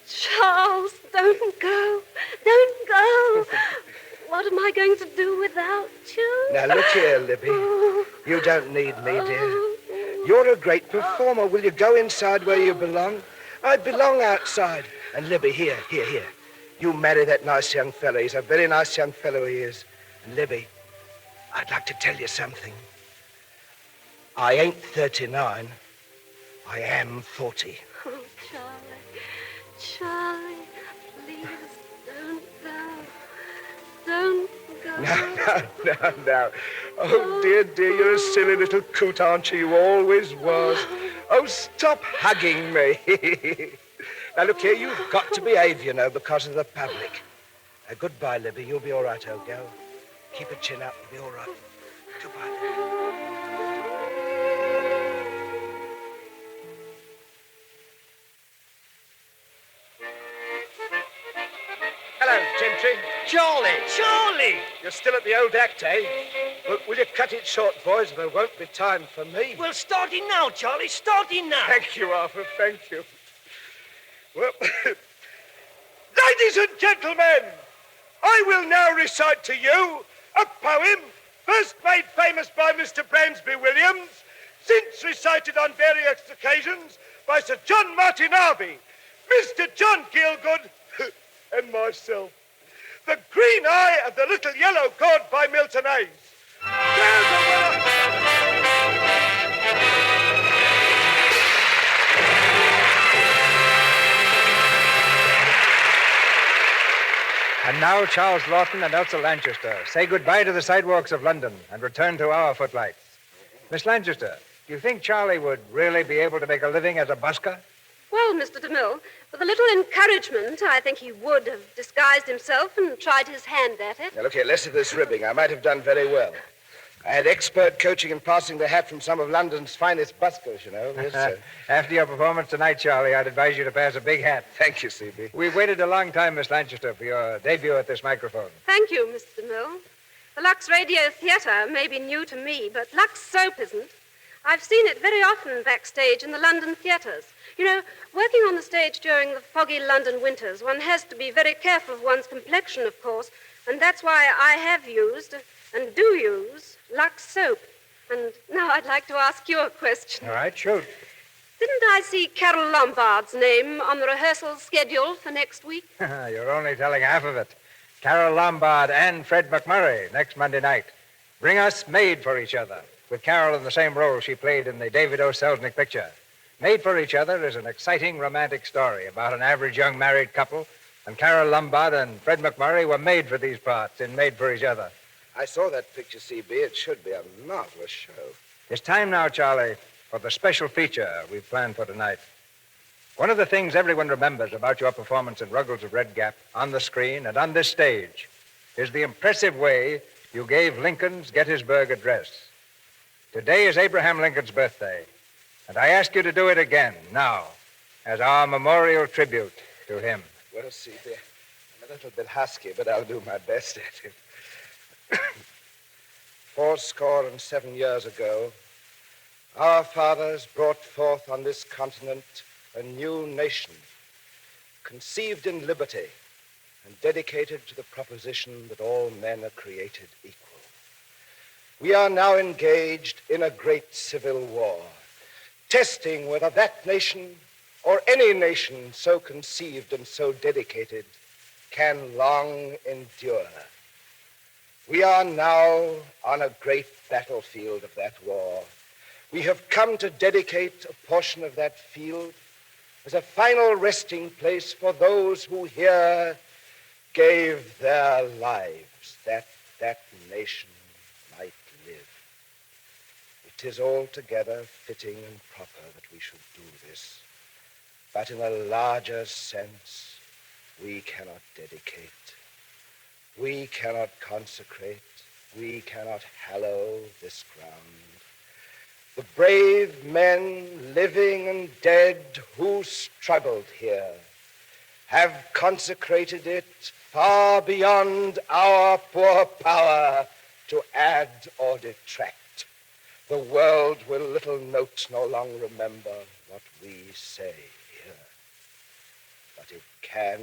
Charles, don't go. Don't go. What am I going to do without you? Now, look here, Libby. You don't need me, dear. You're a great performer. Will you go inside where you belong? I belong outside. And Libby, here. You marry that nice young fellow. He's a very nice young fellow, he is. And Libby, I'd like to tell you something. I ain't 39. I am 40. Oh, Charlie, please don't go. Don't go. No. Oh, dear, you're a silly little coot, aren't you? You always was. Oh, stop hugging me. Now, look here, you've got to behave, you know, because of the public. Goodbye, Libby. You'll be all right, old girl. Keep your chin up. You'll be all right. Goodbye. Hello, Gentry. Charlie! You're still at the old act, eh? Well, will you cut it short, boys? There won't be time for me. Well, starting now, Charlie, starting now. Thank you, Arthur, thank you. Well, ladies and gentlemen, I will now recite to you a poem first made famous by Mr. Bransby Williams, since recited on various occasions by Sir John Martin Harvey, Mr. John Gielgud, and myself. The Green Eye of the Little Yellow Gourd by Milton Hayes. There's a winner! And now Charles Lawton and Elsa Lanchester say goodbye to the sidewalks of London and return to our footlights. Miss Lanchester, do you think Charlie would really be able to make a living as a busker? Well, Mr. DeMille, with a little encouragement, I think he would have disguised himself and tried his hand at it. Now, look here, less of this ribbing. I might have done very well. I had expert coaching in passing the hat from some of London's finest buskers, you know. Yes, sir. After your performance tonight, Charlie, I'd advise you to pass a big hat. Thank you, CB. We've waited a long time, Miss Lanchester, for your debut at this microphone. Thank you, Mr. DeMille. The Lux Radio Theater may be new to me, but Lux Soap isn't. I've seen it very often backstage in the London theaters. You know, working on the stage during the foggy London winters, one has to be very careful of one's complexion, of course, and that's why I have used, and do use, Lux Soap. And now I'd like to ask you a question. All right, shoot. Didn't I see Carol Lombard's name on the rehearsal schedule for next week? You're only telling half of it. Carol Lombard and Fred McMurray next Monday night. Bring us Made for Each Other, with Carol in the same role she played in the David O. Selznick picture. Made for Each Other is an exciting romantic story about an average young married couple, and Carol Lombard and Fred McMurray were made for these parts in Made for Each Other. I saw that picture, CB. It should be a marvelous show. It's time now, Charlie, for the special feature we've planned for tonight. One of the things everyone remembers about your performance in Ruggles of Red Gap on the screen and on this stage is the impressive way you gave Lincoln's Gettysburg Address. Today is Abraham Lincoln's birthday, and I ask you to do it again now as our memorial tribute to him. Well, CB, I'm a little bit husky, but I'll do my best at it. 77 years ago, our fathers brought forth on this continent a new nation, conceived in liberty and dedicated to the proposition that all men are created equal. We are now engaged in a great civil war, testing whether that nation or any nation so conceived and so dedicated can long endure. We are now on a great battlefield of that war. We have come to dedicate a portion of that field as a final resting place for those who here gave their lives that that nation might live. It is altogether fitting and proper that we should do this, but in a larger sense, we cannot dedicate. We cannot consecrate, we cannot hallow this ground. The brave men, living and dead, who struggled here, have consecrated it far beyond our poor power to add or detract. The world will little note nor long remember what we say here, but it can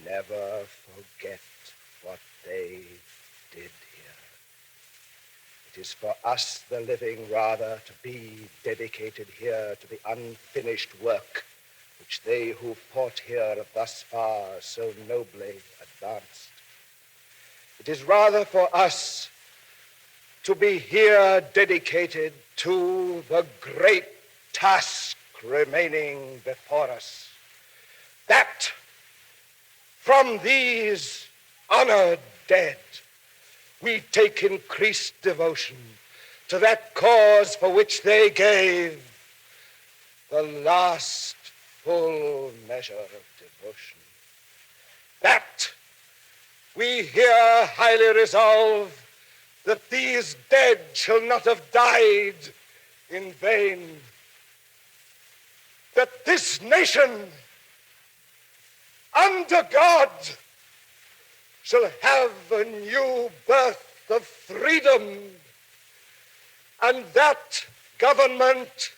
never forget what they did here. It is for us, the living, rather, to be dedicated here to the unfinished work which they who fought here have thus far so nobly advanced. It is rather for us to be here dedicated to the great task remaining before us, that from these honored dead, we take increased devotion to that cause for which they gave the last full measure of devotion. That we here highly resolve that these dead shall not have died in vain, that this nation, under God, shall have a new birth of freedom, and that government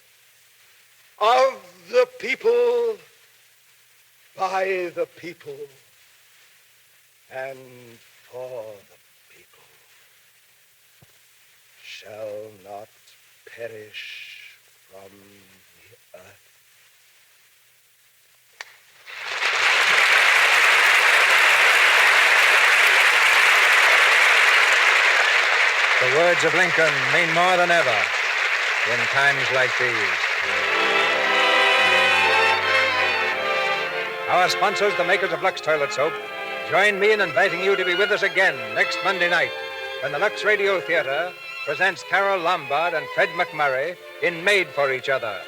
of the people, by the people, and for the people, shall not perish from the earth. The words of Lincoln mean more than ever in times like these. Our sponsors, the makers of Lux Toilet Soap, join me in inviting you to be with us again next Monday night when the Lux Radio Theater presents Carol Lombard and Fred McMurray in Made for Each Other.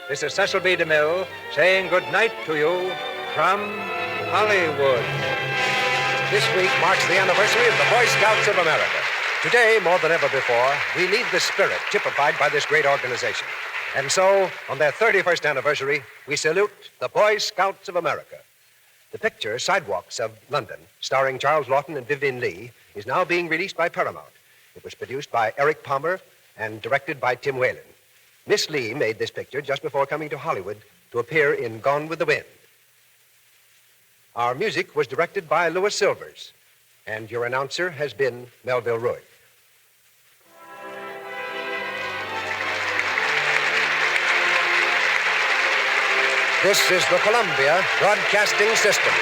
This is Cecil B. DeMille saying good night to you from Hollywood. This week marks the anniversary of the Boy Scouts of America. Today, more than ever before, we need the spirit typified by this great organization. And so, on their 31st anniversary, we salute the Boy Scouts of America. The picture, Sidewalks of London, starring Charles Lawton and Vivian Leigh, is now being released by Paramount. It was produced by Eric Palmer and directed by Tim Whalen. Miss Leigh made this picture just before coming to Hollywood to appear in Gone with the Wind. Our music was directed by Louis Silvers, and your announcer has been Melville Ruick. This is the Columbia Broadcasting System.